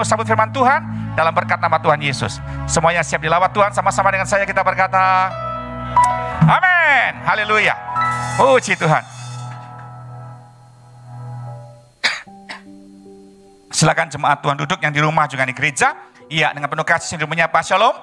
mau sambut firman Tuhan dalam berkat nama Tuhan Yesus. Semuanya siap dilawat Tuhan, sama-sama dengan saya kita berkata, amin, haleluya, puji Tuhan. Silakan jemaat Tuhan duduk yang di rumah juga di gereja. Iya, dengan penuh kasih saya menyapa shalom.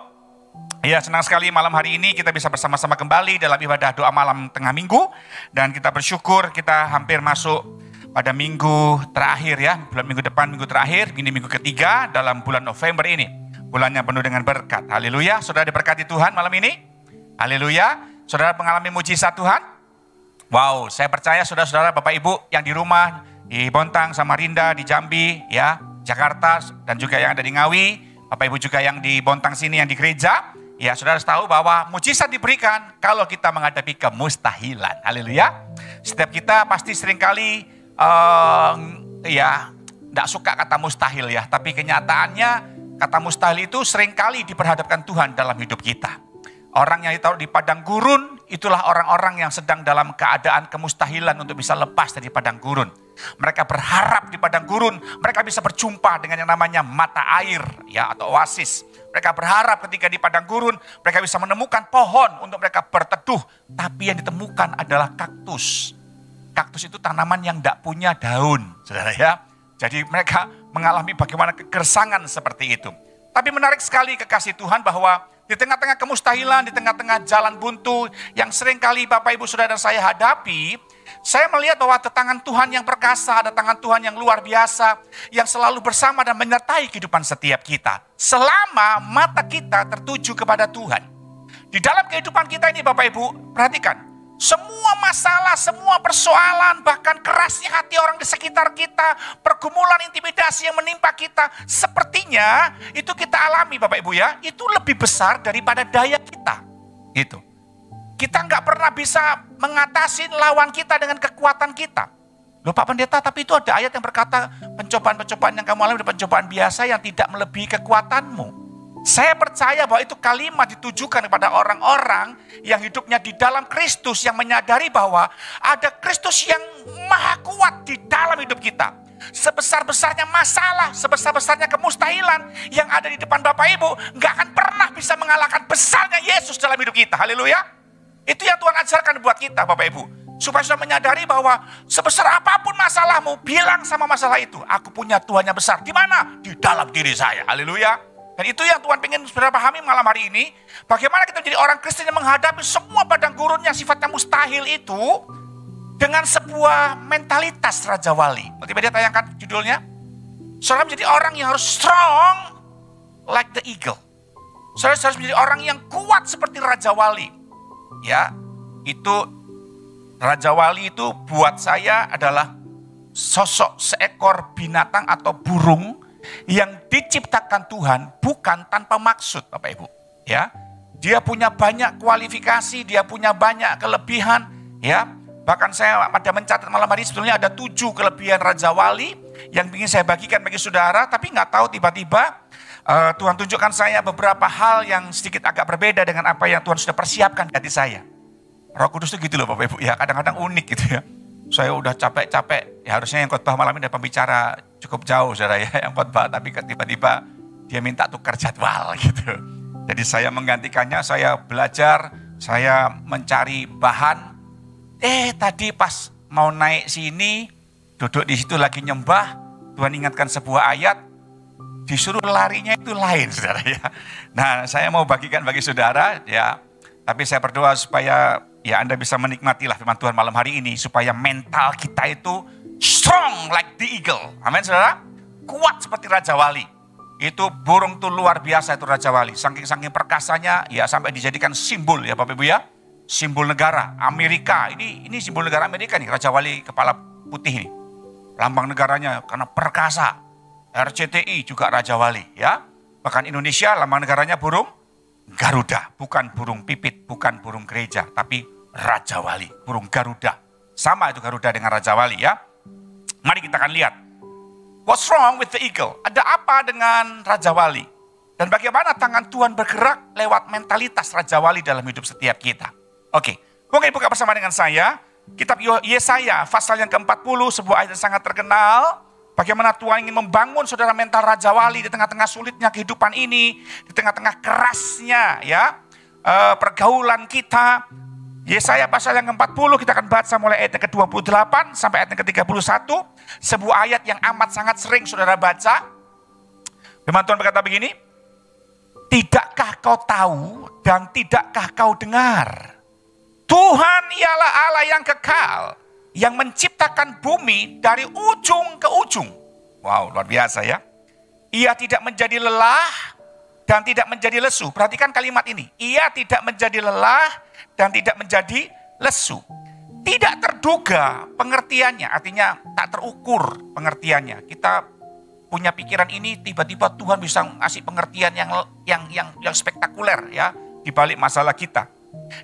Iya, senang sekali malam hari ini kita bisa bersama-sama kembali dalam ibadah doa malam tengah minggu. Dan kita bersyukur kita hampir masuk pada minggu terakhir ya. Bulan minggu depan, minggu terakhir, ini minggu ketiga dalam bulan November ini. Bulannya penuh dengan berkat. Haleluya, saudara diberkati Tuhan malam ini. Haleluya, saudara mengalami mujizat Tuhan. Wow, saya percaya saudara-saudara, Bapak Ibu yang di rumah, di Bontang, Samarinda, di Jambi, ya, Jakarta, dan juga yang ada di Ngawi, Bapak Ibu juga yang di Bontang sini, yang di gereja, ya saudara harus tahu bahwa mujizat diberikan kalau kita menghadapi kemustahilan. Haleluya. Setiap kita pasti seringkali, ya, tidak suka kata mustahil ya, tapi kenyataannya kata mustahil itu seringkali diperhadapkan Tuhan dalam hidup kita. Orang yang ditaruh di padang gurun, itulah orang-orang yang sedang dalam keadaan kemustahilan untuk bisa lepas dari padang gurun. Mereka berharap di padang gurun, mereka bisa berjumpa dengan yang namanya mata air ya atau oasis. Mereka berharap ketika di padang gurun, mereka bisa menemukan pohon untuk mereka berteduh. Tapi yang ditemukan adalah kaktus. Kaktus itu tanaman yang tidak punya daun, saudara ya. Jadi mereka mengalami bagaimana kegersangan seperti itu. Tapi menarik sekali kekasih Tuhan bahwa di tengah-tengah kemustahilan, di tengah-tengah jalan buntu yang seringkali Bapak Ibu Saudara dan saya hadapi, saya melihat bahwa ada tangan Tuhan yang perkasa, ada tangan Tuhan yang luar biasa, yang selalu bersama dan menyertai kehidupan setiap kita. Selama mata kita tertuju kepada Tuhan. Di dalam kehidupan kita ini Bapak Ibu, perhatikan. Semua masalah, semua persoalan, bahkan kerasnya hati orang di sekitar kita, pergumulan intimidasi yang menimpa kita, sepertinya itu kita alami Bapak Ibu ya, itu lebih besar daripada daya kita. Gitu. Kita nggak pernah bisa mengatasi lawan kita dengan kekuatan kita. Loh Pak Pendeta, tapi itu ada ayat yang berkata, pencobaan-pencobaan yang kamu alami adalah pencobaan biasa yang tidak melebihi kekuatanmu. Saya percaya bahwa itu kalimat ditujukan kepada orang-orang yang hidupnya di dalam Kristus, yang menyadari bahwa ada Kristus yang maha kuat di dalam hidup kita. Sebesar-besarnya masalah, sebesar-besarnya kemustahilan yang ada di depan Bapak Ibu, gak akan pernah bisa mengalahkan besarnya Yesus dalam hidup kita. Haleluya. Itu yang Tuhan ajarkan buat kita Bapak Ibu. Supaya sudah menyadari bahwa sebesar apapun masalahmu, bilang sama masalah itu, aku punya Tuhan yang besar. Di mana? Di dalam diri saya. Haleluya. Dan itu yang Tuhan ingin saudara pahami malam hari ini. Bagaimana kita menjadi orang Kristen yang menghadapi semua padang gurun yang sifatnya mustahil itu dengan sebuah mentalitas Raja Wali. Nanti dia tayangkan judulnya. Saudara menjadi orang yang harus strong like the eagle. Saudara harus menjadi orang yang kuat seperti Raja Wali. Ya, itu Raja Wali itu buat saya adalah sosok seekor binatang atau burung yang diciptakan Tuhan bukan tanpa maksud Bapak Ibu. Ya, dia punya banyak kualifikasi, dia punya banyak kelebihan. Ya, bahkan saya ada mencatat malam hari sebetulnya ada 7 kelebihan Raja Wali yang ingin saya bagikan bagi saudara. Tapi nggak tahu tiba-tiba Tuhan tunjukkan saya beberapa hal yang sedikit agak berbeda dengan apa yang Tuhan sudah persiapkan di hati saya. Roh Kudus itu gitu loh Bapak Ibu ya, kadang-kadang unik gitu ya. Saya udah capek-capek, ya harusnya yang khotbah malam ini ada pembicara cukup jauh saudara ya, yang khotbah, tapi tiba-tiba dia minta tukar jadwal gitu. Jadi saya menggantikannya, saya belajar, saya mencari bahan. Tadi pas mau naik sini, duduk di situ lagi nyembah, Tuhan ingatkan sebuah ayat, disuruh larinya itu lain saudara ya. Nah saya mau bagikan bagi saudara ya, tapi saya berdoa supaya ya Anda bisa menikmatilah firman Tuhan malam hari ini. Supaya mental kita itu strong like the eagle. Amin saudara. Kuat seperti Raja Wali. Itu burung tuh luar biasa itu Raja Wali. Saking-saking perkasanya ya sampai dijadikan simbol ya Bapak Ibu ya. Simbol negara Amerika. Ini simbol negara Amerika nih. Raja Wali kepala putih ini. Lambang negaranya karena perkasa. RCTI juga Raja Wali ya. Bahkan Indonesia lambang negaranya burung Garuda. Bukan burung pipit, bukan burung gereja. Tapi Raja Wali, burung Garuda. Sama itu Garuda dengan Raja Wali ya. Mari kita akan lihat. What's wrong with the eagle? Ada apa dengan Raja Wali? Dan bagaimana tangan Tuhan bergerak lewat mentalitas Raja Wali dalam hidup setiap kita. Oke, mungkin buka bersama dengan saya. Kitab Yesaya, pasal yang ke-40, sebuah ayat yang sangat terkenal. Bagaimana Tuhan ingin membangun saudara mental Raja Wali di tengah-tengah sulitnya kehidupan ini, di tengah-tengah kerasnya ya pergaulan kita. Yesaya pasal yang ke-40 kita akan baca mulai ayat yang ke-28 sampai ayat yang ke-31. Sebuah ayat yang amat sangat sering saudara baca. Firman Tuhan berkata begini, tidakkah kau tahu dan tidakkah kau dengar? Tuhan ialah Allah yang kekal, yang menciptakan bumi dari ujung ke ujung. Wow, luar biasa ya. Ia tidak menjadi lelah dan tidak menjadi lesu. Perhatikan kalimat ini. Ia tidak menjadi lelah dan tidak menjadi lesu. Tidak terduga pengertiannya, artinya tak terukur pengertiannya. Kita punya pikiran ini, tiba-tiba Tuhan bisa ngasih pengertian yang spektakuler ya di balik masalah kita.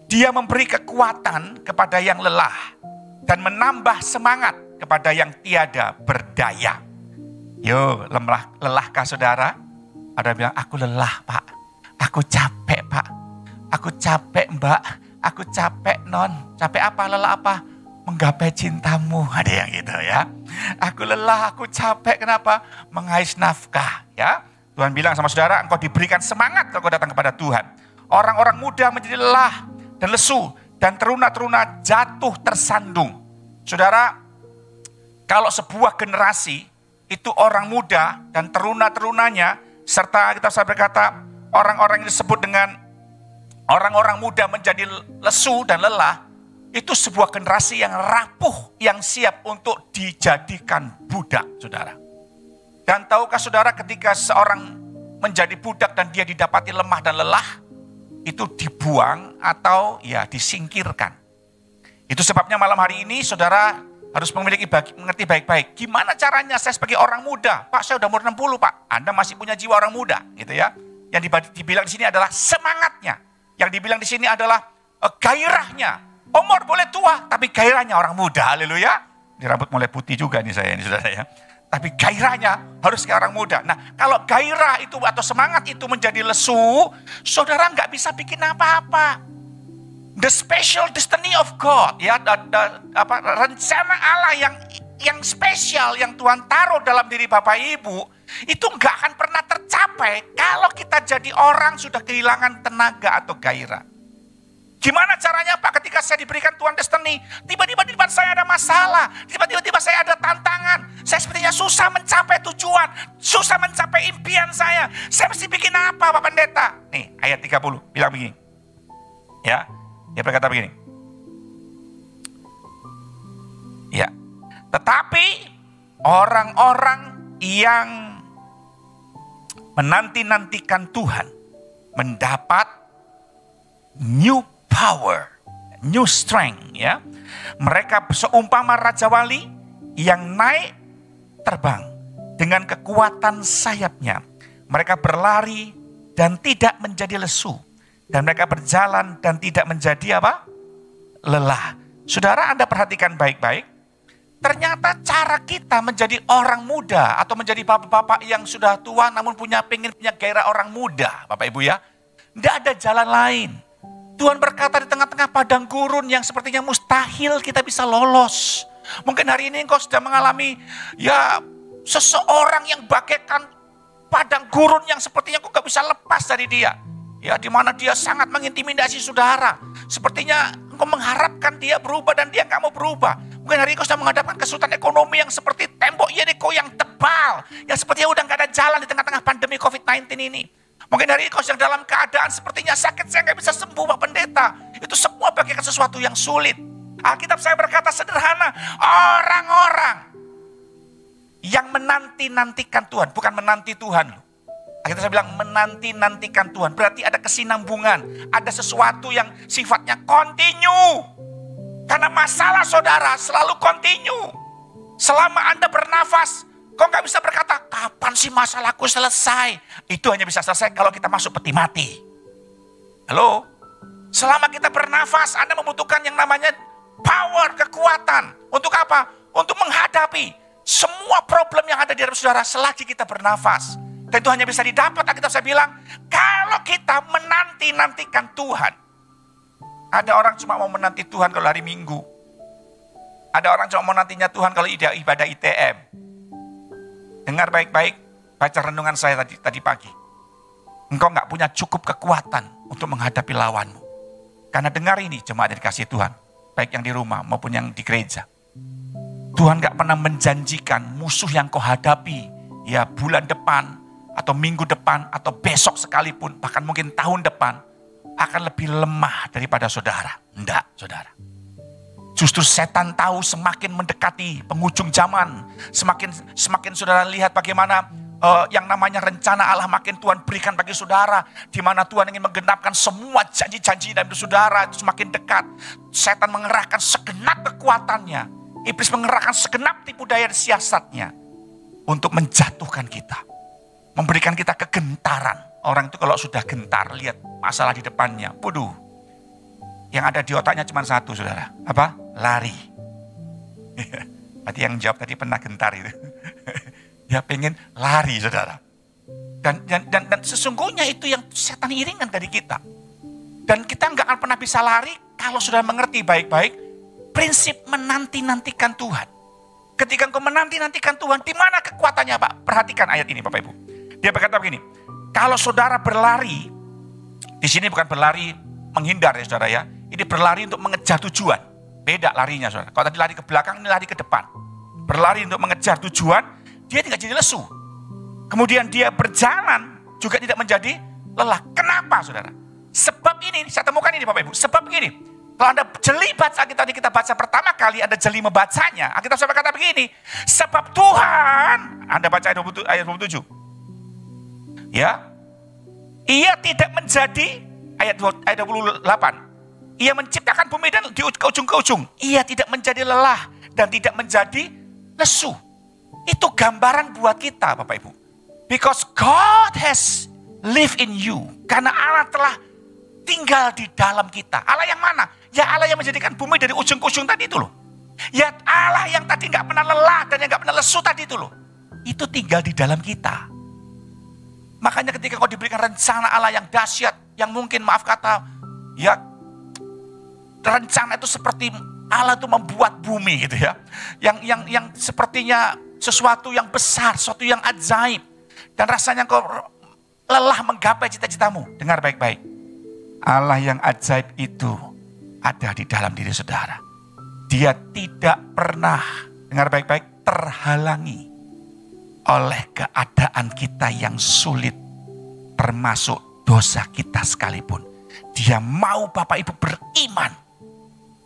Dia memberi kekuatan kepada yang lelah dan menambah semangat kepada yang tiada berdaya. Yo, lelahkah saudara? Ada bilang, aku lelah Pak, aku capek Pak, aku capek Mbak, aku capek Non. Capek apa, lelah apa? Menggapai cintamu, ada yang gitu ya. Aku lelah, aku capek, kenapa? Mengais nafkah ya. Tuhan bilang sama saudara, engkau diberikan semangat kalau kau datang kepada Tuhan. Orang-orang muda menjadi lelah dan lesu, dan teruna-teruna jatuh tersandung. Saudara, kalau sebuah generasi itu orang muda dan teruna-terunanya, serta kita bisa berkata orang-orang yang disebut dengan orang-orang muda menjadi lesu dan lelah, itu sebuah generasi yang rapuh, yang siap untuk dijadikan budak, saudara. Dan tahukah saudara, ketika seorang menjadi budak dan dia didapati lemah dan lelah, itu dibuang atau ya disingkirkan. Itu sebabnya malam hari ini saudara harus mengerti baik-baik. Gimana caranya saya sebagai orang muda? Pak, saya udah umur 60 Pak. Anda masih punya jiwa orang muda gitu ya. Yang dibilang di sini adalah semangatnya. Yang dibilang di sini adalah gairahnya. Umur boleh tua tapi gairahnya orang muda. Haleluya. Ini rambut mulai putih juga nih saya ini saudara ya. Tapi gairahnya harus kayak orang muda. Nah, kalau gairah itu atau semangat itu menjadi lesu, saudara nggak bisa bikin apa-apa. The special destiny of God, ya, rencana Allah yang spesial yang Tuhan taruh dalam diri Bapak Ibu, itu nggak akan pernah tercapai kalau kita jadi orang sudah kehilangan tenaga atau gairah. Gimana caranya Pak, ketika saya diberikan Tuhan destiny, tiba-tiba di depan saya ada masalah, tiba-tiba saya ada tantangan, saya sepertinya susah mencapai tujuan, susah mencapai impian saya mesti bikin apa Pak Pendeta? Nih ayat 30 bilang begini, ya, dia berkata begini, ya, tetapi orang-orang yang menanti-nantikan Tuhan mendapat new power, new strength ya. Mereka seumpama Raja Wali yang naik terbang dengan kekuatan sayapnya. Mereka berlari dan tidak menjadi lesu, dan mereka berjalan dan tidak menjadi apa? Lelah. Saudara, Anda perhatikan baik-baik. Ternyata cara kita menjadi orang muda atau menjadi bapak-bapak yang sudah tua namun punya gairah orang muda, Bapak Ibu ya. Tidak ada jalan lain. Tuhan berkata di tengah-tengah padang gurun yang sepertinya mustahil kita bisa lolos. Mungkin hari ini engkau sudah mengalami ya seseorang yang bagaikan padang gurun yang sepertinya engkau gak bisa lepas dari dia. Ya, di mana dia sangat mengintimidasi saudara. Sepertinya engkau mengharapkan dia berubah dan dia gak mau berubah. Mungkin hari ini engkau sedang menghadapkan kesulitan ekonomi yang seperti tembok Yeriko yang tebal. Yang sepertinya udah gak ada jalan di tengah-tengah pandemi COVID-19 ini. Mungkin hari ini kau sedang dalam keadaan sepertinya sakit, saya gak bisa sembuh Pak Pendeta. Itu semua bagaikan sesuatu yang sulit. Alkitab saya berkata sederhana, orang-orang yang menanti-nantikan Tuhan, bukan menanti Tuhan. Alkitab saya bilang menanti-nantikan Tuhan, berarti ada kesinambungan, ada sesuatu yang sifatnya continue. Karena masalah saudara selalu continue. Selama Anda bernafas, kau gak bisa berkata, kapan sih masalahku selesai? Itu hanya bisa selesai kalau kita masuk peti mati. Halo? Selama kita bernafas, Anda membutuhkan yang namanya power, kekuatan. Untuk apa? Untuk menghadapi semua problem yang ada di dalam saudara selagi kita bernafas. Dan itu hanya bisa didapat, Alkitab saya bilang, kalau kita menanti-nantikan Tuhan. Ada orang cuma mau menanti Tuhan kalau hari Minggu. Ada orang cuma mau nantinya Tuhan kalau ibadah ITM. Dengar baik-baik, baca renungan saya tadi pagi. Engkau nggak punya cukup kekuatan untuk menghadapi lawanmu. Karena dengar ini, jemaat yang dikasihi Tuhan, baik yang di rumah maupun yang di gereja. Tuhan nggak pernah menjanjikan musuh yang kau hadapi, ya bulan depan, atau minggu depan, atau besok sekalipun, bahkan mungkin tahun depan, akan lebih lemah daripada saudara. Enggak, saudara. Justru setan tahu semakin mendekati penghujung zaman, semakin saudara lihat bagaimana yang namanya rencana Allah makin Tuhan berikan bagi saudara, di mana Tuhan ingin menggenapkan semua janji-janji dalam hidup saudara, itu semakin dekat. Setan mengerahkan segenap kekuatannya, iblis mengerahkan segenap tipu daya dan siasatnya untuk menjatuhkan kita, memberikan kita kegentaran. Orang itu kalau sudah gentar, lihat masalah di depannya, waduh, yang ada di otaknya cuma satu, saudara. Apa? Lari. Berarti yang jawab tadi pernah gentar itu. Dia pengen lari, saudara. Dan sesungguhnya itu yang setan iringan dari kita. Dan kita nggak akan pernah bisa lari kalau sudah mengerti baik-baik prinsip menanti-nantikan Tuhan. Ketika engkau menanti-nantikan Tuhan, di mana kekuatannya, Pak? Perhatikan ayat ini, Bapak Ibu. Dia berkata begini, kalau saudara berlari, di sini bukan berlari menghindar ya saudara ya. Ini berlari untuk mengejar tujuan. Beda larinya saudara. Kalau tadi lari ke belakang, ini lari ke depan. Berlari untuk mengejar tujuan, dia tidak jadi lesu. Kemudian dia berjalan juga tidak menjadi lelah. Kenapa saudara? Sebab ini, saya temukan ini Bapak Ibu. Sebab begini, kalau Anda jeli baca tadi kita baca pertama kali, Anda jeli membacanya. Alkitab sampai kata begini, sebab Tuhan, Anda baca ayat 27. Ya, ia tidak menjadi, ayat 28. Ia menciptakan bumi dan di ujung ke ujung. Ia tidak menjadi lelah dan tidak menjadi lesu. Itu gambaran buat kita Bapak Ibu. Because God has lived in you. Karena Allah telah tinggal di dalam kita. Allah yang mana? Ya Allah yang menjadikan bumi dari ujung ke ujung tadi itu loh. Ya Allah yang tadi gak pernah lelah dan yang gak pernah lesu tadi itu loh. Itu tinggal di dalam kita. Makanya ketika kau diberikan rencana Allah yang dahsyat, yang mungkin maaf kata, ya rencana itu seperti Allah itu membuat bumi gitu ya. Yang sepertinya sesuatu yang besar, sesuatu yang ajaib. Dan rasanya kau lelah menggapai cita-citamu. Dengar baik-baik. Allah yang ajaib itu ada di dalam diri saudara. Dia tidak pernah, dengar baik-baik, terhalangi oleh keadaan kita yang sulit, termasuk dosa kita sekalipun. Dia mau Bapak Ibu beriman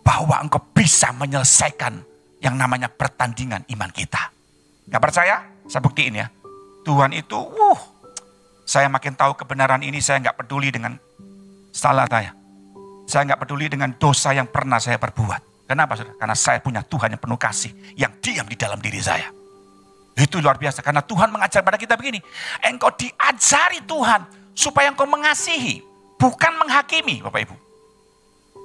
bahwa engkau bisa menyelesaikan yang namanya pertandingan iman kita. Gak percaya? Saya buktiin ya. Tuhan itu, saya makin tahu kebenaran ini, saya gak peduli dengan salah saya. Saya gak peduli dengan dosa yang pernah saya perbuat. Kenapa saudara? Karena saya punya Tuhan yang penuh kasih, yang diam di dalam diri saya. Itu luar biasa, karena Tuhan mengajar pada kita begini. Engkau diajari Tuhan supaya engkau mengasihi, bukan menghakimi Bapak Ibu.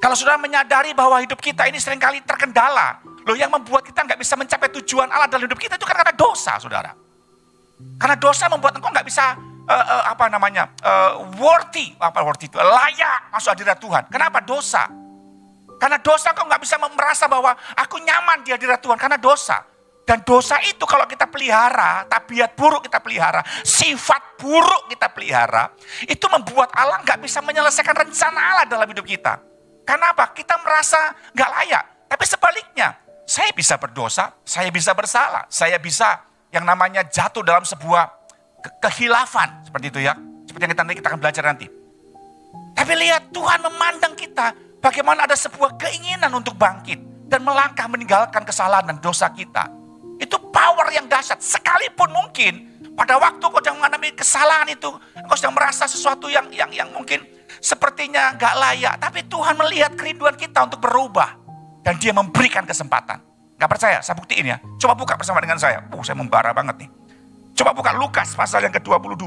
Kalau saudara menyadari bahwa hidup kita ini seringkali terkendala. Loh, yang membuat kita nggak bisa mencapai tujuan Allah dalam hidup kita itu karena dosa saudara. Karena dosa membuat engkau nggak bisa worthy itu, layak masuk hadirat Tuhan. Kenapa? Dosa. Karena dosa engkau nggak bisa merasa bahwa aku nyaman di hadirat Tuhan karena dosa. Dan dosa itu kalau kita pelihara, tabiat buruk kita pelihara, sifat buruk kita pelihara, itu membuat Allah nggak bisa menyelesaikan rencana Allah dalam hidup kita. Karena apa? Kita merasa nggak layak. Tapi sebaliknya, saya bisa berdosa, saya bisa bersalah, saya bisa yang namanya jatuh dalam sebuah kehilafan seperti itu ya. Seperti yang kita akan belajar nanti. Tapi lihat Tuhan memandang kita, bagaimana ada sebuah keinginan untuk bangkit dan melangkah meninggalkan kesalahan dan dosa kita. Itu power yang dahsyat. Sekalipun mungkin pada waktu kau sedang mengalami kesalahan itu, kau sedang merasa sesuatu yang mungkin sepertinya gak layak. Tapi Tuhan melihat kerinduan kita untuk berubah. Dan dia memberikan kesempatan. Gak percaya? Saya buktiin ya. Coba buka bersama dengan saya. Saya membara banget nih. Coba buka Lukas pasal yang ke-22.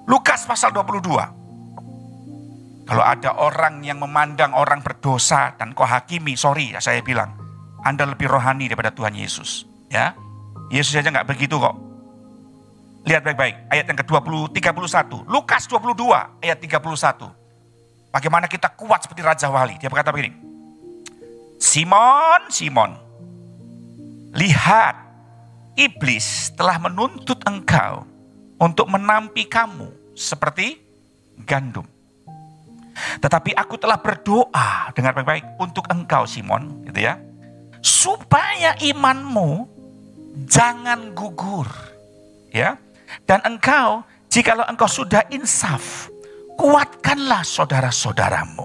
Lukas pasal 22. Kalau ada orang yang memandang orang berdosa dan kau hakimi, sorry ya saya bilang. Anda lebih rohani daripada Tuhan Yesus. Ya, Yesus aja nggak begitu kok. Lihat baik-baik ayat yang ke-31. Lukas 22 ayat 31. Bagaimana kita kuat seperti Raja Wali. Dia berkata begini. Simon, Simon, lihat iblis telah menuntut engkau untuk menampi kamu seperti gandum. Tetapi aku telah berdoa, dengar baik-baik, untuk engkau Simon, gitu ya, supaya imanmu jangan gugur, ya. Dan engkau, jikalau engkau sudah insaf, kuatkanlah saudara-saudaramu.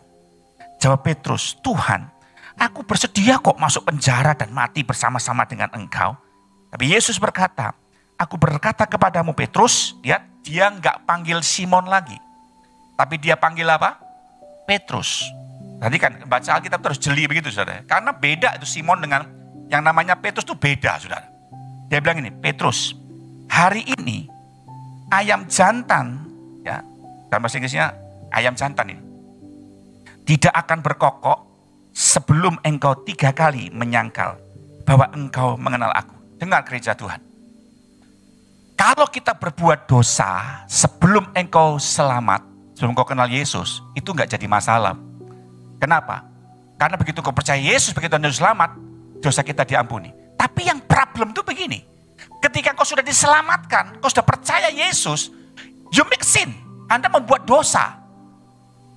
Jawab Petrus, Tuhan, aku bersedia kok masuk penjara dan mati bersama-sama dengan engkau. Tapi Yesus berkata, aku berkata kepadamu Petrus, lihat, dia nggak panggil Simon lagi. Tapi dia panggil apa? Petrus. Tadi kan baca Alkitab terus jeli begitu saudara. Karena beda itu Simon dengan yang namanya Petrus itu beda saudara. Dia bilang ini, Petrus, hari ini ayam jantan, ya, dalam bahasa Inggrisnya ayam jantan ini, tidak akan berkokok sebelum engkau 3 kali menyangkal bahwa engkau mengenal aku. Dengar gereja Tuhan. Kalau kita berbuat dosa sebelum engkau selamat, sebelum kau kenal Yesus, itu enggak jadi masalah. Kenapa? Karena begitu kau percaya Yesus, begitu Anda selamat, dosa kita diampuni. Tapi yang problem itu begini. Ketika kau sudah diselamatkan, kau sudah percaya Yesus, you make sin. Anda membuat dosa.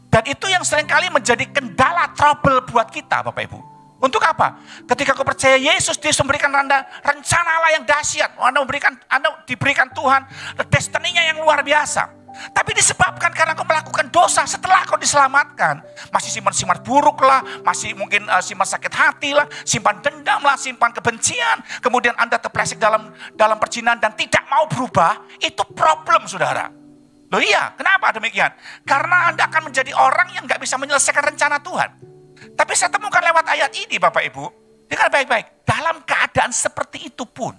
Dan itu yang seringkali menjadi kendala trouble buat kita Bapak Ibu. Untuk apa? Ketika kau percaya Yesus, dia memberikan Anda rencana Allah yang dahsyat. Anda diberikan Tuhan destiny-nya yang luar biasa. Tapi disebabkan karena kau melakukan dosa setelah kau diselamatkan. Masih simpan buruk lah, masih mungkin simpan sakit hati lah, simpan dendam lah, simpan kebencian. Kemudian Anda terpeleset dalam perjinahan dan tidak mau berubah. Itu problem saudara. Loh iya, kenapa demikian? Karena Anda akan menjadi orang yang gak bisa menyelesaikan rencana Tuhan. Tapi saya temukan lewat ayat ini Bapak Ibu. Dengar baik-baik. Dalam keadaan seperti itu pun,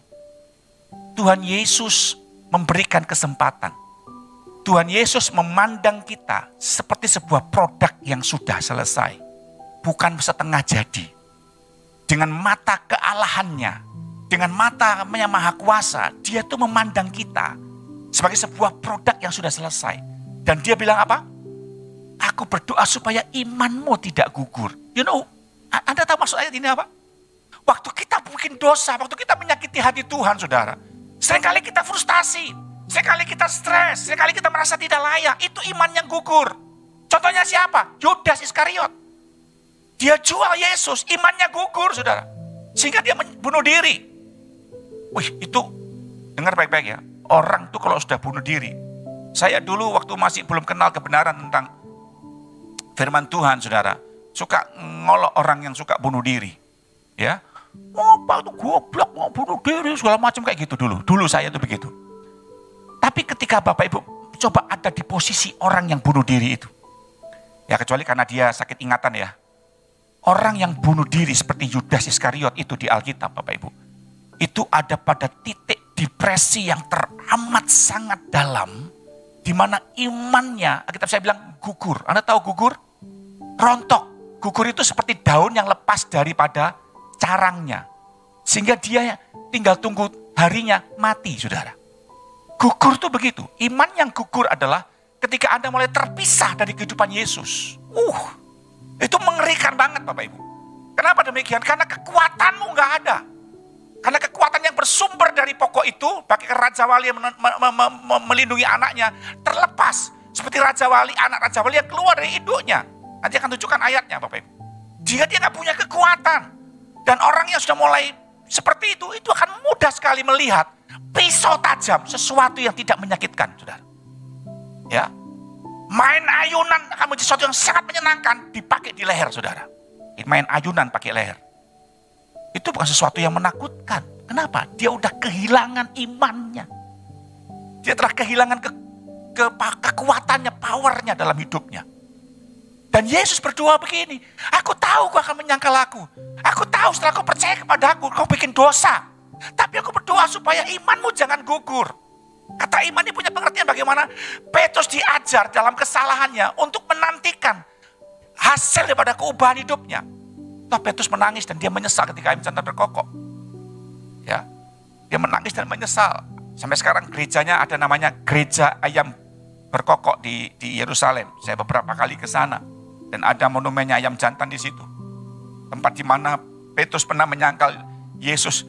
Tuhan Yesus memberikan kesempatan. Tuhan Yesus memandang kita seperti sebuah produk yang sudah selesai. Bukan setengah jadi. Dengan mata kealahannya, dengan mata yang maha kuasa, dia tuh memandang kita sebagai sebuah produk yang sudah selesai. Dan dia bilang apa? Aku berdoa supaya imanmu tidak gugur. You know, Anda tahu maksud ayat ini apa? Waktu kita bikin dosa, waktu kita menyakiti hati Tuhan saudara, seringkali kita frustasi, seringkali kita stres, seringkali kita merasa tidak layak. Itu iman yang gugur. Contohnya siapa? Yudas Iskariot. Dia jual Yesus, imannya gugur saudara. Sehingga dia bunuh diri. Wih, itu dengar baik-baik ya. Orang tuh kalau sudah bunuh diri. Saya dulu waktu masih belum kenal kebenaran tentang firman Tuhan saudara. Suka ngolok orang yang suka bunuh diri. Ya. Apa itu goblok mau bunuh diri segala macam kayak gitu dulu. Dulu saya tuh begitu. Tapi ketika Bapak Ibu coba ada di posisi orang yang bunuh diri itu. Ya kecuali karena dia sakit ingatan ya. Orang yang bunuh diri seperti Yudas Iskariot itu di Alkitab Bapak Ibu. Itu ada pada titik depresi yang teramat sangat dalam. Di mana imannya, Alkitab saya bilang gugur. Anda tahu gugur? Rontok. Gugur itu seperti daun yang lepas daripada carangnya. Sehingga dia tinggal tunggu harinya mati saudara. Gugur itu begitu. Iman yang gugur adalah ketika Anda mulai terpisah dari kehidupan Yesus. Itu mengerikan banget Bapak Ibu. Kenapa demikian? Karena kekuatanmu gak ada. Karena kekuatan yang bersumber dari pokok itu, bagi Raja Wali yang melindungi anaknya, terlepas. Seperti Raja Wali, anak Raja Wali yang keluar dari induknya. Nanti akan tunjukkan ayatnya Bapak Ibu. Jika dia gak punya kekuatan, dan orang yang sudah mulai seperti itu akan mudah sekali melihat pisau tajam, sesuatu yang tidak menyakitkan, saudara. Ya, main ayunan akan menjadi sesuatu yang sangat menyenangkan, dipakai di leher, saudara. Main ayunan pakai leher. Itu bukan sesuatu yang menakutkan. Kenapa? Dia udah kehilangan imannya. Dia telah kehilangan kekuatannya, powernya dalam hidupnya. Dan Yesus berdoa begini, aku tahu kau akan menyangkal aku. Aku tahu setelah kau percaya kepada aku, kau bikin dosa. Tapi aku berdoa supaya imanmu jangan gugur. Kata iman ini punya pengertian bagaimana Petrus diajar dalam kesalahannya untuk menantikan hasil daripada keubahan hidupnya. Toh Petrus menangis dan dia menyesal ketika ayam jantan berkokok. Ya, dia menangis dan menyesal. Sampai sekarang gerejanya ada namanya gereja ayam berkokok di Yerusalem. Saya beberapa kali ke sana. Dan ada monumennya ayam jantan di situ. Tempat di mana Petrus pernah menyangkal Yesus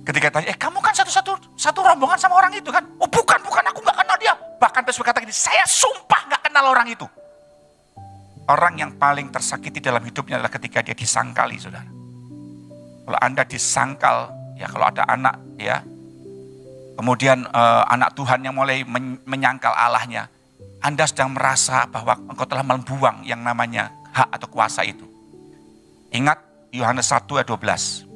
Ketika tanya, kamu kan satu rombongan sama orang itu kan? Oh bukan, aku gak kenal dia. Bahkan Petrus berkata gini, saya sumpah gak kenal orang itu. Orang yang paling tersakiti dalam hidupnya adalah ketika dia disangkali, saudara. Kalau Anda disangkal, ya kalau ada anak, ya, kemudian anak Tuhan yang mulai menyangkal Allahnya, Anda sedang merasa bahwa engkau telah membuang yang namanya hak atau kuasa itu. Ingat Yohanes 1 ayat 12.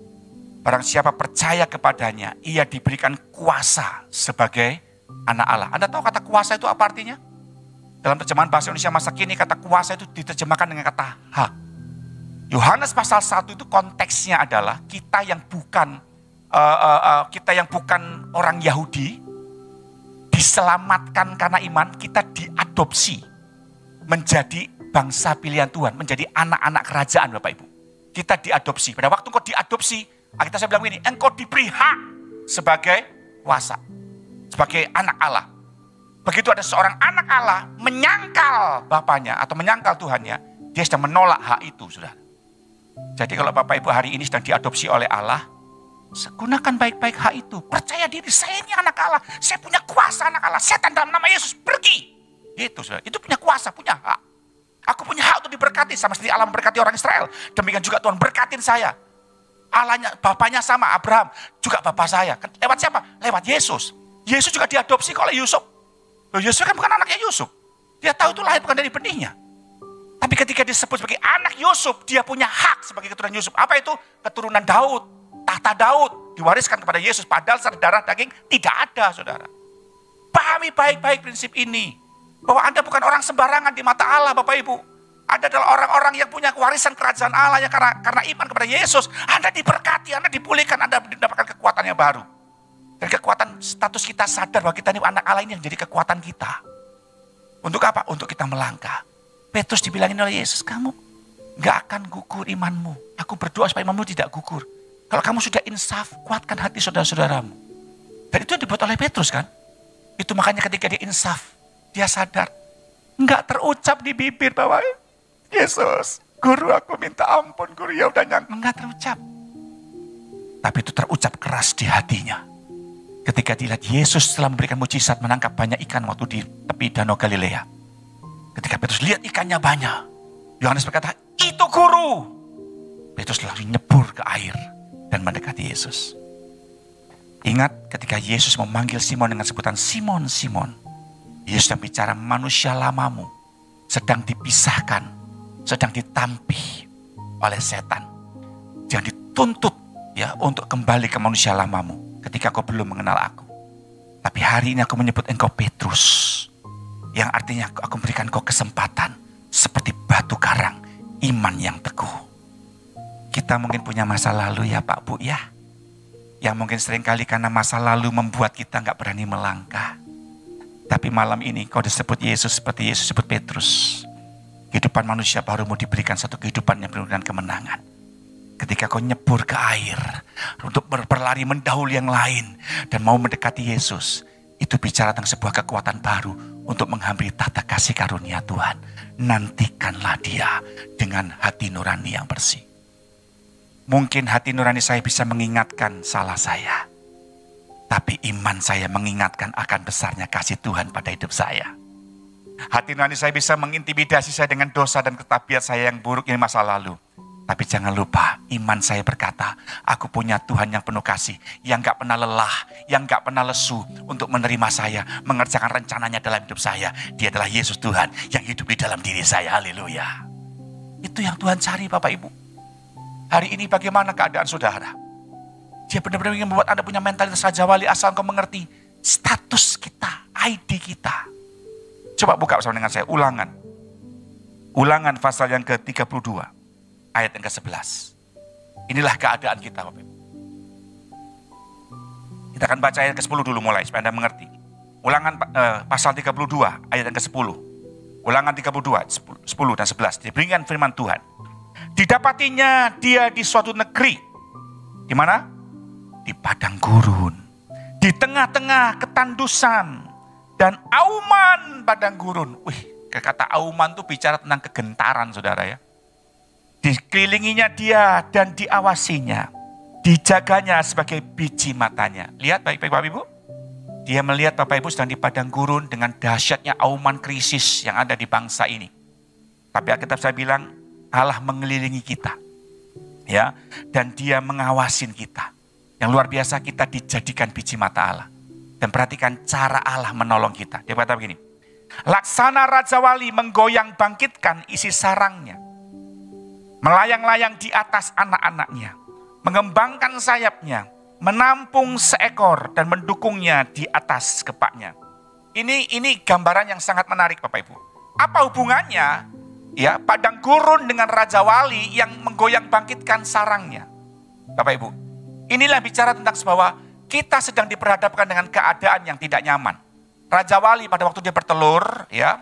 Barang siapa percaya kepadanya, ia diberikan kuasa sebagai anak Allah. Anda tahu kata kuasa itu apa artinya? Dalam terjemahan bahasa Indonesia masa kini, kata kuasa itu diterjemahkan dengan kata hak. Yohanes pasal 1 itu konteksnya adalah kita yang bukan orang Yahudi, diselamatkan karena iman, kita diadopsi menjadi bangsa pilihan Tuhan, menjadi anak-anak kerajaan, Bapak Ibu. Kita diadopsi. Pada waktu engkau diadopsi, kita saya bilang ini, engkau diberi hak sebagai kuasa, sebagai anak Allah. Begitu ada seorang anak Allah menyangkal bapaknya atau menyangkal Tuhannya, dia sedang menolak hak itu, saudara. Jadi kalau Bapak Ibu hari ini sedang diadopsi oleh Allah, gunakan baik-baik hak itu. Percaya diri, saya ini anak Allah, saya punya kuasa anak Allah, setan dalam nama Yesus pergi. Itu, saudara. Itu punya kuasa, punya hak. Aku punya hak untuk diberkati, sama seperti Allah memberkati orang Israel. Demikian juga Tuhan berkatin saya. Allahnya, bapaknya sama, Abraham juga bapak saya. Lewat siapa? Lewat Yesus. Yesus juga diadopsi oleh Yusuf. Loh, Yesus kan bukan anaknya Yusuf. Dia tahu itu lahir bukan dari benihnya. Tapi ketika disebut sebagai anak Yusuf, dia punya hak sebagai keturunan Yusuf. Apa itu? Keturunan Daud, tahta Daud, diwariskan kepada Yesus. Padahal secara darah daging tidak ada, saudara. Pahami baik-baik prinsip ini. Bahwa Anda bukan orang sembarangan di mata Allah, Bapak Ibu. Anda adalah orang-orang yang punya warisan kerajaan Allah yang karena iman kepada Yesus. Anda diberkati, Anda dipulihkan, Anda mendapatkan kekuatan yang baru. Dan kekuatan status kita sadar bahwa kita ini anak Allah ini yang jadi kekuatan kita. Untuk apa? Untuk kita melangkah. Petrus dibilangin oleh Yesus, kamu gak akan gugur imanmu. Aku berdoa supaya imanmu tidak gugur. Kalau kamu sudah insaf, kuatkan hati saudara-saudaramu. Dan itu dibuat oleh Petrus kan. Itu makanya ketika dia insaf, dia sadar. Gak terucap di bibir bahwa Yesus, guru aku minta ampun, guru ya udah nyangka. Enggak terucap. Tapi itu terucap keras di hatinya. Ketika dilihat Yesus telah memberikan mujizat menangkap banyak ikan waktu di tepi danau Galilea. Ketika Petrus lihat ikannya banyak, Yohanes berkata, itu guru. Petrus langsung nyebur ke air dan mendekati Yesus. Ingat ketika Yesus memanggil Simon dengan sebutan Simon, Simon. Yesus yang bicara manusia lamamu sedang dipisahkan, sedang ditampi oleh setan. Jangan dituntut ya untuk kembali ke manusia lamamu ketika kau belum mengenal aku. Tapi hari ini aku menyebut engkau Petrus. Yang artinya aku berikan kau kesempatan seperti batu karang, iman yang teguh. Kita mungkin punya masa lalu ya Pak Bu ya. Yang mungkin seringkali karena masa lalu membuat kita gak berani melangkah. Tapi malam ini kau disebut Yesus seperti Yesus sebut Petrus. Kehidupan manusia baru mau diberikan satu kehidupan yang penuh dengan kemenangan. Ketika kau nyebur ke air untuk berlari mendahului yang lain dan mau mendekati Yesus, itu bicara tentang sebuah kekuatan baru untuk menghampiri tahta kasih karunia Tuhan. Nantikanlah dia dengan hati nurani yang bersih. Mungkin hati nurani saya bisa mengingatkan salah saya. Tapi iman saya mengingatkan akan besarnya kasih Tuhan pada hidup saya. Hati nurani saya bisa mengintimidasi saya dengan dosa dan ketabiat saya yang buruk ini masa lalu. Tapi jangan lupa, iman saya berkata, aku punya Tuhan yang penuh kasih, yang gak pernah lelah, yang gak pernah lesu untuk menerima saya, mengerjakan rencananya dalam hidup saya. Dia adalah Yesus Tuhan yang hidup di dalam diri saya, haleluya. Itu yang Tuhan cari Bapak Ibu. Hari ini bagaimana keadaan saudara? Dia benar-benar ingin membuat Anda punya mentalitas Raja Wali asal engkau mengerti status kita, ID kita. Coba buka bersama dengan saya, Ulangan. Ulangan pasal yang ke-32. Ayat yang ke-11. Inilah keadaan kita Bapak Ibu. Kita akan baca ayat ke-10 dulu mulai supaya Anda mengerti. Ulangan pasal 32 ayat yang ke-10. Ulangan 32, 10 dan 11. Diberikan firman Tuhan. Didapatinya dia di suatu negeri. Di mana? Di padang gurun. Di tengah-tengah ketandusan. Dan auman padang gurun. Wih, kata auman itu bicara tentang kegentaran saudara ya. Dikelilinginya dia dan diawasinya. Dijaganya sebagai biji matanya. Lihat baik-baik Bapak Ibu. Dia melihat Bapak Ibu sedang di padang gurun dengan dahsyatnya auman krisis yang ada di bangsa ini. Tapi Alkitab saya bilang Allah mengelilingi kita. Ya, dan dia mengawasin kita. Yang luar biasa, kita dijadikan biji mata Allah. Dan perhatikan cara Allah menolong kita. Dia berkata begini. Laksana Raja Wali menggoyang bangkitkan isi sarangnya. Melayang-layang di atas anak-anaknya. Mengembangkan sayapnya. Menampung seekor dan mendukungnya di atas kepaknya. Ini gambaran yang sangat menarik Bapak Ibu. Apa hubungannya ya padang gurun dengan Raja Wali yang menggoyang bangkitkan sarangnya? Bapak Ibu, inilah bicara tentang bahwa kita sedang diperhadapkan dengan keadaan yang tidak nyaman. Raja Wali pada waktu dia bertelur, ya,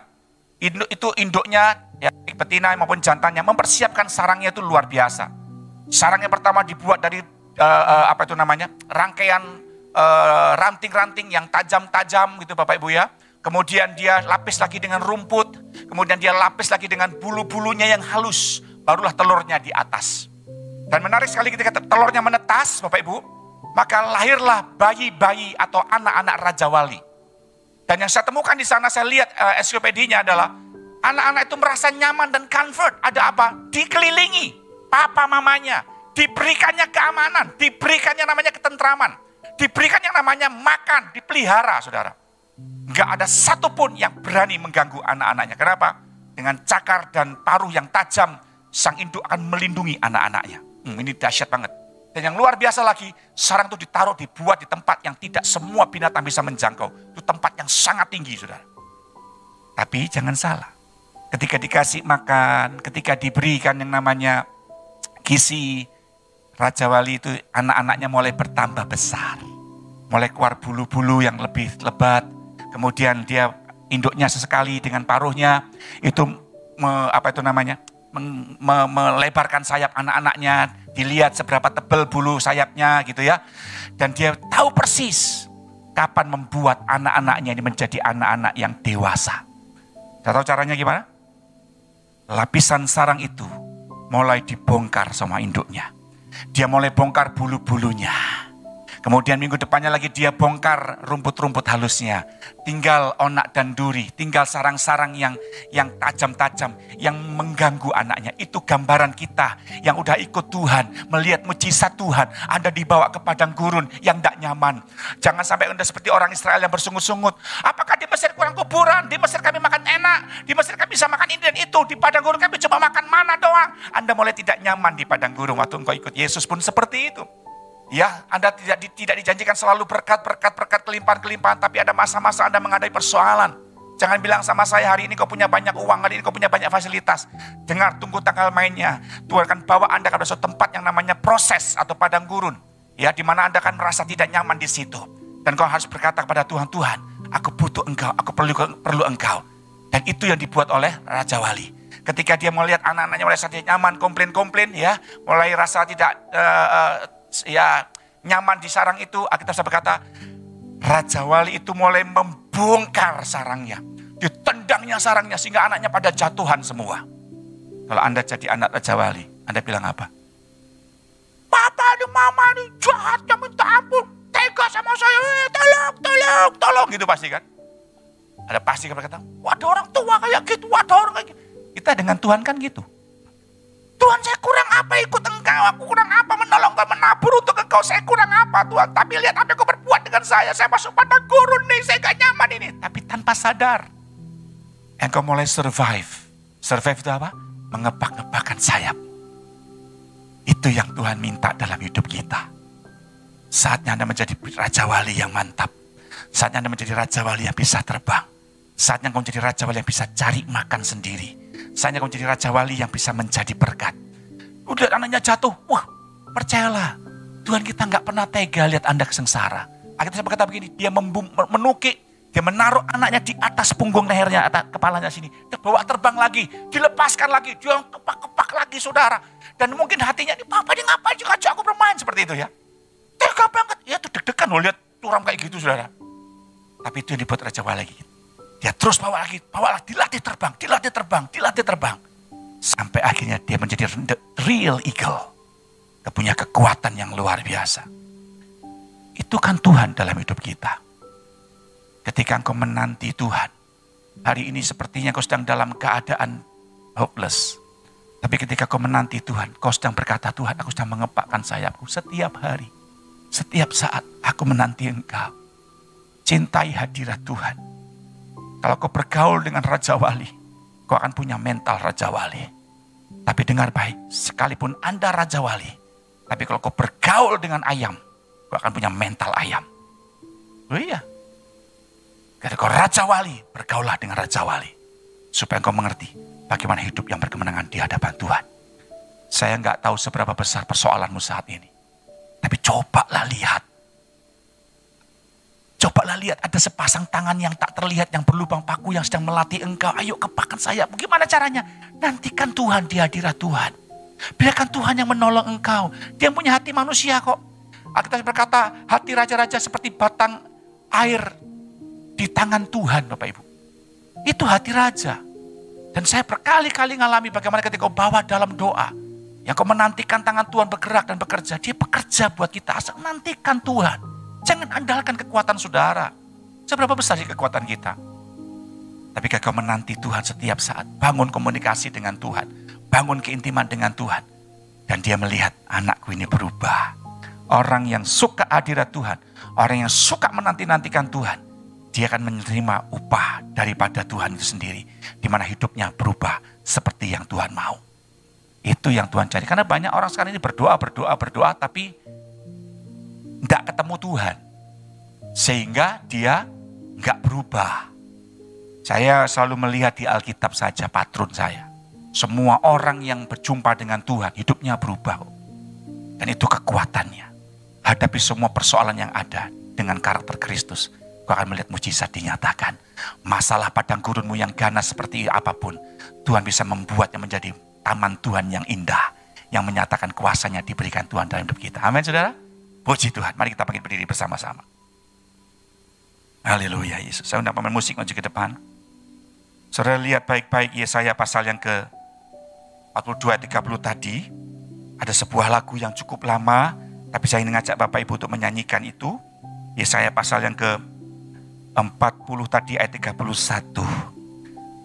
itu induknya, ya, betina maupun jantannya mempersiapkan sarangnya itu luar biasa. Sarangnya pertama dibuat dari rangkaian ranting-ranting yang tajam-tajam gitu Bapak Ibu ya. Kemudian dia lapis lagi dengan rumput, kemudian dia lapis lagi dengan bulu-bulunya yang halus, barulah telurnya di atas. Dan menarik sekali ketika telurnya menetas Bapak Ibu, maka lahirlah bayi-bayi atau anak-anak Raja Wali. Dan yang saya temukan di sana, saya lihat ensiklopedia adalah anak-anak itu merasa nyaman dan comfort. Ada apa? Dikelilingi papa mamanya, diberikannya keamanan, diberikannya namanya ketentraman, diberikan yang namanya makan, dipelihara saudara. Enggak ada satupun yang berani mengganggu anak-anaknya. Kenapa? Dengan cakar dan paruh yang tajam, sang induk akan melindungi anak-anaknya. Ini dahsyat banget. Dan yang luar biasa lagi, sarang itu dibuat di tempat yang tidak semua binatang bisa menjangkau. Itu tempat yang sangat tinggi, saudara. Tapi jangan salah. Ketika dikasih makan, ketika diberikan yang namanya gizi, Raja Wali itu anak-anaknya mulai bertambah besar. Mulai keluar bulu-bulu yang lebih lebat. Kemudian dia induknya sesekali dengan paruhnya, itu melebarkan sayap anak-anaknya, dilihat seberapa tebal bulu sayapnya gitu ya. Dan dia tahu persis kapan membuat anak-anaknya ini menjadi anak-anak yang dewasa. Saya tahu caranya gimana? Lapisan sarang itu mulai dibongkar sama induknya. Dia mulai bongkar bulu-bulunya. Kemudian minggu depannya lagi dia bongkar rumput-rumput halusnya. Tinggal onak dan duri, tinggal sarang-sarang yang tajam-tajam, yang mengganggu anaknya. Itu gambaran kita yang udah ikut Tuhan, melihat mujizat Tuhan. Anda dibawa ke padang gurun yang tidak nyaman. Jangan sampai Anda seperti orang Israel yang bersungut-sungut. Apakah di Mesir kurang kuburan? Di Mesir kami makan enak. Di Mesir kami bisa makan ini dan itu. Di padang gurun kami cuma makan mana doang. Anda mulai tidak nyaman di padang gurun. Waktu engkau ikut Yesus pun seperti itu. Ya, Anda tidak dijanjikan selalu berkat, kelimpahan, tapi ada masa-masa Anda menghadapi persoalan. Jangan bilang sama saya, hari ini kau punya banyak uang, hari ini kau punya banyak fasilitas. Dengar, tunggu tanggal mainnya. Tuhan akan bawa Anda ke suatu tempat yang namanya proses atau padang gurun. Ya, di mana Anda akan merasa tidak nyaman di situ. Dan kau harus berkata kepada Tuhan, Tuhan, aku butuh Engkau, aku perlu Engkau. Dan itu yang dibuat oleh Raja Wali. Ketika dia melihat anak-anaknya mulai tidak nyaman, komplain, ya, mulai rasa tidak nyaman di sarang itu, Alkitab berkata, Raja Wali itu mulai membongkar sarangnya. Ditendangnya sarangnya sehingga anaknya pada jatuhan semua. Kalau Anda jadi anak Raja Wali, Anda bilang apa? Papa dan mama ini jahatnya minta ampun. Tega sama saya, tolong. Gitu pasti kan? Ada pasti berkata, waduh orang tua kayak gitu, waduh orang kayak gitu. Kita dengan Tuhan kan gitu. Tuhan, saya kurang apa ikut Engkau, aku kurang apa menolong Engkau, menabur untuk Engkau, saya kurang apa Tuhan. Tapi lihat apa Engkau berbuat dengan saya masuk padang gurun nih, saya gak nyaman ini. Tapi tanpa sadar, Engkau mulai survive. Survive itu apa? Mengepak-ngepakkan sayap. Itu yang Tuhan minta dalam hidup kita. Saatnya Anda menjadi Raja Wali yang mantap. Saatnya Anda menjadi Raja Wali yang bisa terbang. Saatnya Engkau menjadi Raja Wali yang bisa cari makan sendiri. Saatnya Engkau menjadi Raja Wali yang bisa menjadi berkat. Udah anaknya jatuh, wah percayalah. Tuhan kita gak pernah tega lihat Anda kesengsara. Akhirnya saya berkata begini, dia menukik, dia menaruh anaknya di atas punggung lehernya, atas kepalanya sini. Terbawa terbang lagi, dilepaskan lagi, dia kepak-kepak lagi saudara. Dan mungkin hatinya, Papa dia ngapain juga ajak aku bermain seperti itu ya. Tega banget, ya itu deg-degan loh lihat turam kayak gitu saudara. Tapi itu yang dibuat Raja Wali lagi. Dia terus bawa lagi, dilatih terbang. Sampai akhirnya dia menjadi the real eagle. Kau punya kekuatan yang luar biasa. Itu kan Tuhan dalam hidup kita. Ketika engkau menanti Tuhan, hari ini sepertinya kau sedang dalam keadaan hopeless. Tapi ketika kau menanti Tuhan, kau sedang berkata, Tuhan, aku sedang mengepakkan sayapku setiap hari. Setiap saat aku menanti Engkau. Cintai hadirat Tuhan. Kalau kau bergaul dengan Raja Wali, kau akan punya mental Raja Wali. Tapi dengar baik, sekalipun Anda Raja Wali, tapi kalau kau bergaul dengan ayam, kau akan punya mental ayam. Oh iya. Ketika kau Raja Wali, bergaulah dengan Raja Wali. Supaya engkau mengerti bagaimana hidup yang berkemenangan di hadapan Tuhan. Saya nggak tahu seberapa besar persoalanmu saat ini. Tapi cobalah lihat. Cobalah lihat, ada sepasang tangan yang tak terlihat, yang berlubang paku, yang sedang melatih engkau. Ayo kepakkan sayap. Bagaimana caranya? Nantikan Tuhan di hadirat Tuhan. Biarkan Tuhan yang menolong engkau. Dia punya hati manusia kok. Alkitab berkata, hati raja-raja seperti batang air di tangan Tuhan, Bapak Ibu. Itu hati raja. Dan saya berkali-kali ngalami bagaimana ketika kau bawa dalam doa, yang kau menantikan tangan Tuhan bergerak dan bekerja. Dia bekerja buat kita, asal nantikan Tuhan. Jangan andalkan kekuatan saudara. Seberapa besar sih kekuatan kita? Tapi kalau kau menanti Tuhan setiap saat, bangun komunikasi dengan Tuhan, bangun keintiman dengan Tuhan. Dan dia melihat, anakku ini berubah. Orang yang suka hadirat Tuhan, orang yang suka menanti-nantikan Tuhan, dia akan menerima upah daripada Tuhan itu sendiri. Di mana hidupnya berubah seperti yang Tuhan mau. Itu yang Tuhan cari. Karena banyak orang sekarang ini berdoa, tapi tidak ketemu Tuhan. Sehingga dia nggak berubah. Saya selalu melihat di Alkitab saja, patron saya. Semua orang yang berjumpa dengan Tuhan, hidupnya berubah. Dan itu kekuatannya. Hadapi semua persoalan yang ada dengan karakter Kristus. Kau akan melihat mujizat dinyatakan. Masalah padang gurunmu yang ganas seperti apapun, Tuhan bisa membuatnya menjadi taman Tuhan yang indah. Yang menyatakan kuasanya diberikan Tuhan dalam hidup kita. Amin saudara. Puji Tuhan. Mari kita bangkit berdiri bersama-sama. Haleluya Yesus. Saya undang pemain musik maju ke depan. Saudara lihat baik-baik Yesaya pasal yang ke 42 ayat 30 tadi. Ada sebuah lagu yang cukup lama. Tapi saya ingin ngajak Bapak Ibu untuk menyanyikan itu. Yesaya pasal yang ke 40 tadi ayat 31.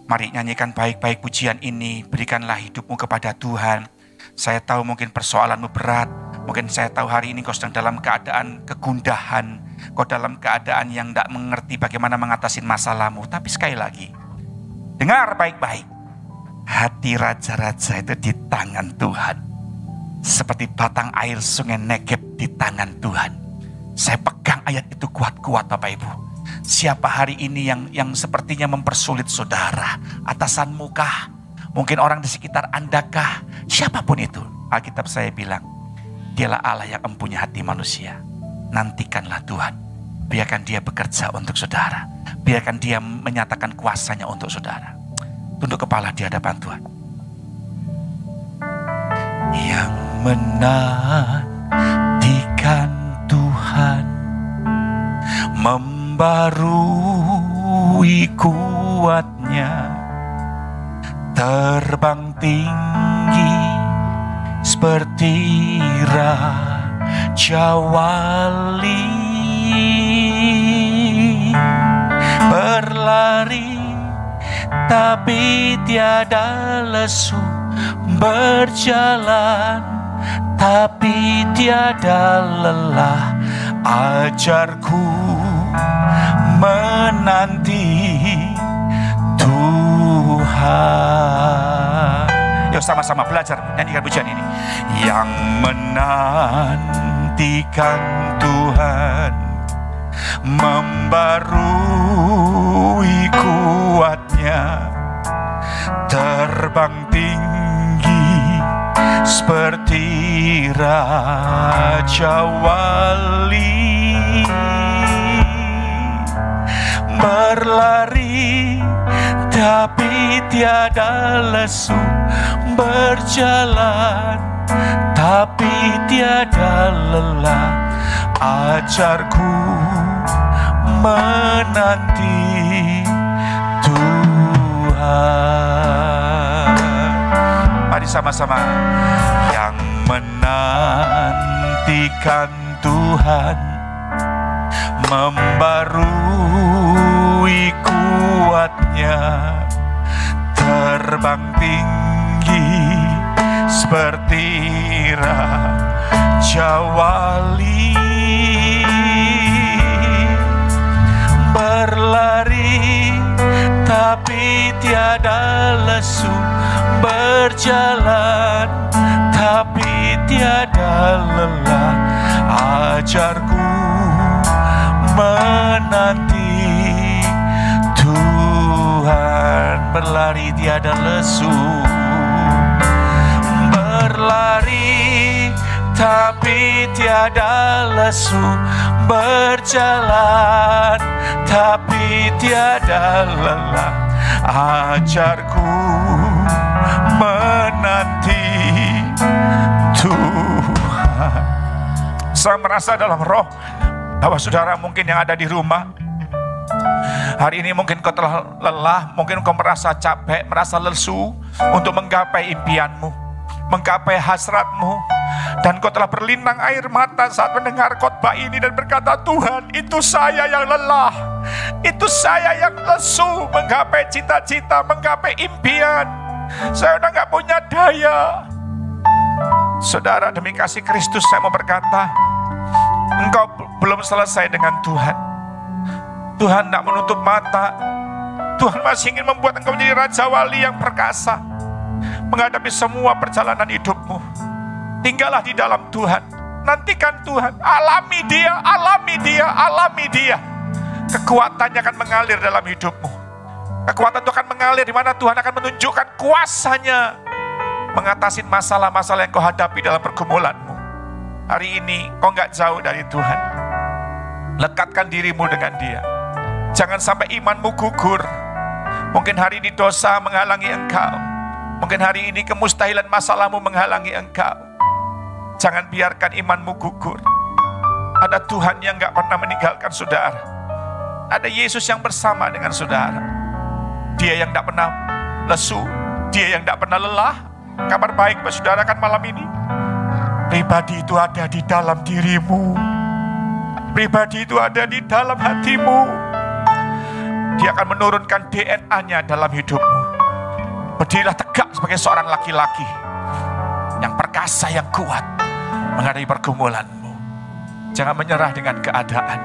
Mari nyanyikan baik-baik pujian ini. Berikanlah hidupmu kepada Tuhan. Saya tahu mungkin persoalanmu berat. Mungkin saya tahu hari ini kau sedang dalam keadaan kegundahan. Kau dalam keadaan yang tidak mengerti bagaimana mengatasi masalahmu. Tapi sekali lagi, dengar baik-baik. Hati raja-raja itu di tangan Tuhan. Seperti batang air sungai Negeb di tangan Tuhan. Saya pegang ayat itu kuat-kuat Bapak Ibu. Siapa hari ini yang sepertinya mempersulit saudara? Atasanmu kah? Mungkin orang di sekitar Anda kah? Siapapun itu. Alkitab saya bilang, dialah Allah yang empunya hati manusia. Nantikanlah Tuhan. Biarkan dia bekerja untuk saudara. Biarkan dia menyatakan kuasanya untuk saudara. Tunduk kepala di hadapan Tuhan. Yang menantikan Tuhan membarui kuatnya, terbang tinggi seperti Raja Wali, berlari tapi tiada lesu, berjalan tapi tiada lelah. Ajarku menanti Tuhan. Yuk sama-sama belajar nyanyikan pujian ini. Yang menantikan Tuhan membarui kuatnya, terbang tinggi seperti Raja Wali, berlari tapi tiada lesu, berjalan tapi tiada lelah. Ajarku menanti Tuhan. Mari sama-sama. Yang menantikan Tuhan membarui kuatnya, terbang tinggi seperti Raja Wali, berlari tapi tiada lesu, berjalan tapi tiada lelah. Ajarku menanti Tuhan, berlari tiada lesu, berlari tapi tiada lesu, berjalan tapi tiada lelah. Ajarku menanti Tuhan. Saya merasa dalam roh bahwa saudara mungkin yang ada di rumah hari ini, mungkin kau telah lelah, mungkin kau merasa capek, merasa lesu untuk menggapai impianmu, menggapai hasratmu, dan kau telah berlinang air mata saat mendengar khotbah ini dan berkata, Tuhan, itu saya yang lelah, itu saya yang lesu menggapai cita-cita, menggapai impian, saya udah gak punya daya. Saudara, demi kasih Kristus saya mau berkata, engkau belum selesai dengan Tuhan. Tuhan tidak menutup mata. Tuhan masih ingin membuat engkau menjadi Raja Wali yang perkasa menghadapi semua perjalanan hidupmu. Tinggallah di dalam Tuhan, nantikan Tuhan, alami Dia, alami Dia, alami Dia. Kekuatannya akan mengalir dalam hidupmu. Kekuatan itu akan mengalir di mana Tuhan akan menunjukkan kuasa-Nya mengatasi masalah-masalah yang kau hadapi dalam pergumulanmu. Hari ini kau gak jauh dari Tuhan. Lekatkan dirimu dengan Dia. Jangan sampai imanmu gugur. Mungkin hari ini dosa menghalangi engkau. Mungkin hari ini kemustahilan masalahmu menghalangi engkau. Jangan biarkan imanmu gugur. Ada Tuhan yang gak pernah meninggalkan saudara. Ada Yesus yang bersama dengan saudara. Dia yang gak pernah lesu, Dia yang gak pernah lelah. Kabar baik buat saudara kan malam ini, pribadi itu ada di dalam dirimu. Pribadi itu ada di dalam hatimu. Dia akan menurunkan DNA-nya dalam hidupmu. Berdirilah tegak sebagai seorang laki-laki yang perkasa, yang kuat menghadapi pergumulanmu. Jangan menyerah dengan keadaan,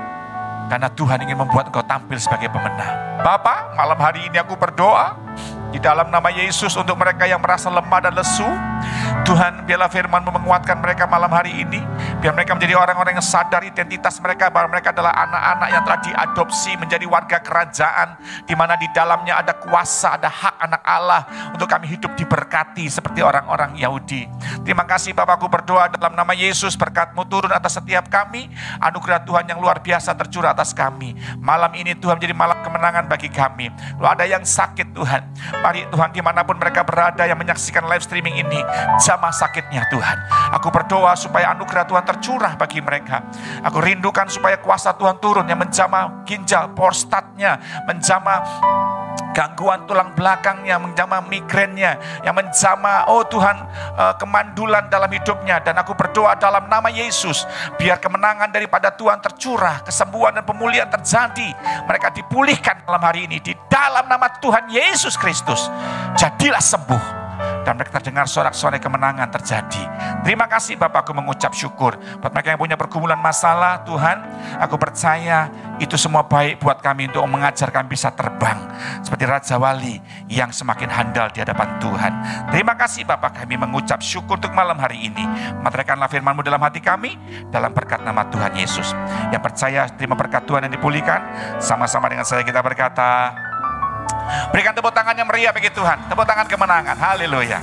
karena Tuhan ingin membuat engkau tampil sebagai pemenang. Bapa, malam hari ini aku berdoa di dalam nama Yesus untuk mereka yang merasa lemah dan lesu. Tuhan, biarlah firman-Mu menguatkan mereka malam hari ini. Biar mereka menjadi orang-orang yang sadar identitas mereka, bahwa mereka adalah anak-anak yang telah diadopsi menjadi warga kerajaan, di mana di dalamnya ada kuasa, ada hak anak Allah untuk kami hidup diberkati seperti orang-orang Yahudi. Terima kasih Bapakku, berdoa dalam nama Yesus, berkat-Mu turun atas setiap kami, anugerah Tuhan yang luar biasa tercurah atas kami. Malam ini Tuhan menjadi malam kemenangan bagi kami. Kalau ada yang sakit Tuhan, mari Tuhan dimanapun mereka berada yang menyaksikan live streaming ini, jamah sakitnya Tuhan. Aku berdoa supaya anugerah Tuhan tercurah bagi mereka. Aku rindukan supaya kuasa Tuhan turun yang menjamah ginjal, prostatnya, menjamah gangguan tulang belakangnya, menjamah migrennya, yang menjamah, oh Tuhan, kemandulan dalam hidupnya. Dan aku berdoa dalam nama Yesus, biar kemenangan daripada Tuhan tercurah, kesembuhan dan pemulihan terjadi. Mereka dipulihkan malam hari ini di dalam nama Tuhan Yesus Kristus. Jadilah sembuh, dan mereka terdengar sorak-sorai kemenangan terjadi. Terima kasih Bapakku, mengucap syukur. Buat mereka yang punya pergumulan masalah, Tuhan, aku percaya itu semua baik buat kami untuk mengajar kami bisa terbang seperti Raja Wali yang semakin handal di hadapan Tuhan. Terima kasih Bapak, kami mengucap syukur untuk malam hari ini. Materaikanlah firman-Mu dalam hati kami, dalam berkat nama Tuhan Yesus. Yang percaya terima berkat Tuhan yang dipulihkan. Sama-sama dengan saya kita berkata, berikan tepuk tangan yang meriah bagi Tuhan. Tepuk tangan kemenangan. Haleluya.